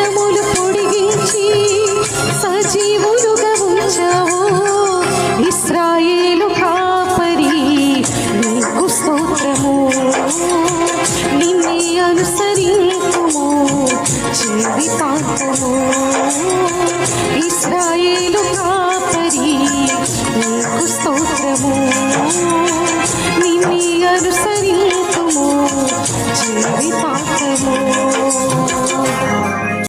దినములు పొడిగించి సజీవులుగా ఉంచావు ఇశ్రాయేలు కాపరి నీకు స్తోత్రము నిన్నే అనుసరించుము జీవితాంతము ఇశ్రాయేలు కాపరి నీకు స్తోత్రము నిన్నే అనుసరించుము జీవితాంతము